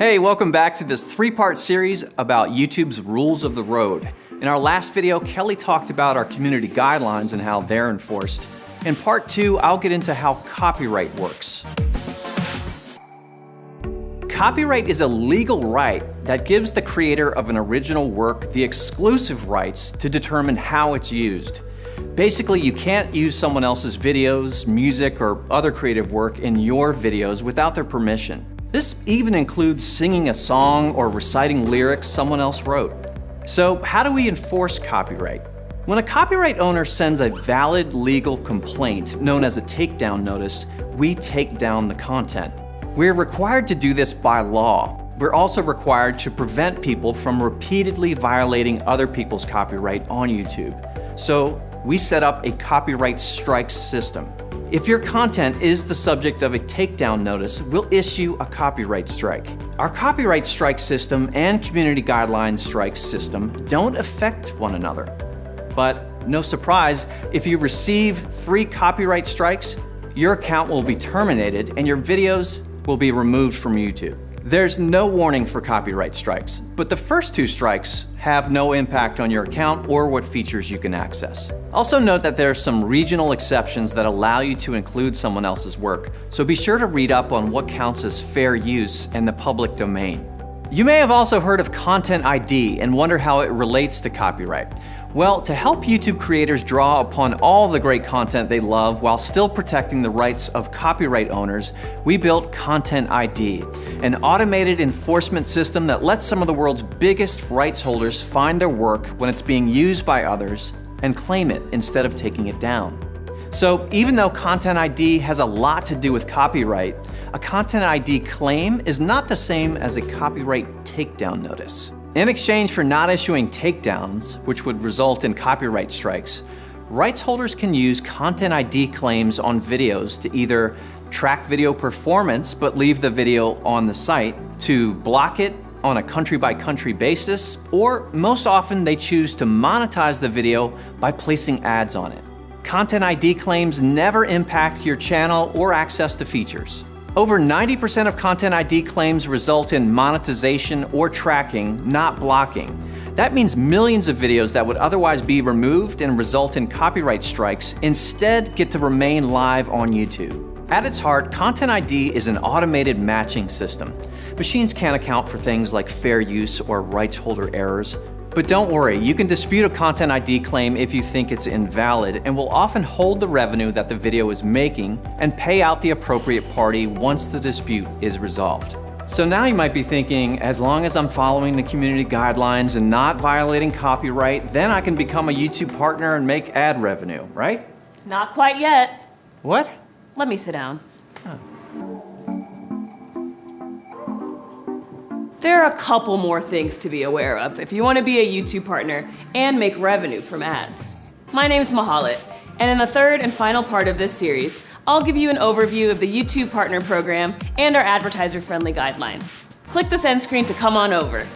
Hey, welcome back to this three-part series about YouTube's rules of the road. In our last video, Kelly talked about our community guidelines and how they're enforced. In part 2, I'll get into how copyright works. Copyright is a legal right that gives the creator of an original work the exclusive rights to determine how it's used. Basically, you can't use someone else's videos, music, or other creative work in your videos without their permission. This even includes singing a song or reciting lyrics someone else wrote. So how do we enforce copyright? When a copyright owner sends a valid legal complaint, known as a takedown notice, we take down the content. We're required to do this by law. We're also required to prevent people from repeatedly violating other people's copyright on YouTube. So we set up a copyright strikes system. If your content is the subject of a takedown notice, we'll issue a copyright strike. Our copyright strike system and community guidelines strike system don't affect one another. But no surprise, if you receive 3 copyright strikes, your account will be terminated and your videos will be removed from YouTube. There's no warning for copyright strikes, but the first 2 strikes have no impact on your account or what features you can access. Also note that there are some regional exceptions that allow you to include someone else's work, so be sure to read up on what counts as fair use in the public domain. You may have also heard of Content ID and wonder how it relates to copyright. Well, to help YouTube creators draw upon all the great content they love while still protecting the rights of copyright owners, we built Content ID, an automated enforcement system that lets some of the world's biggest rights holders find their work when it's being used by others and claim it instead of taking it down. So even though Content ID has a lot to do with copyright, a Content ID claim is not the same as a copyright takedown notice. In exchange for not issuing takedowns, which would result in copyright strikes, rights holders can use Content ID claims on videos to either track video performance but leave the video on the site, to block it on a country-by-country basis, or most often they choose to monetize the video by placing ads on it. Content ID claims never impact your channel or access to features. Over 90% of Content ID claims result in monetization or tracking, not blocking. That means millions of videos that would otherwise be removed and result in copyright strikes instead get to remain live on YouTube. At its heart, Content ID is an automated matching system. Machines can't account for things like fair use or rights holder errors. But don't worry, you can dispute a Content ID claim if you think it's invalid, and will often hold the revenue that the video is making and pay out the appropriate party once the dispute is resolved. So now you might be thinking, as long as I'm following the community guidelines and not violating copyright, then I can become a YouTube partner and make ad revenue, right? Not quite yet. What? Let me sit down. Oh. There are a couple more things to be aware of if you want to be a YouTube partner and make revenue from ads. My name's Mahalit, and in the third and final part of this series, I'll give you an overview of the YouTube Partner Program and our advertiser-friendly guidelines. Click this end screen to come on over.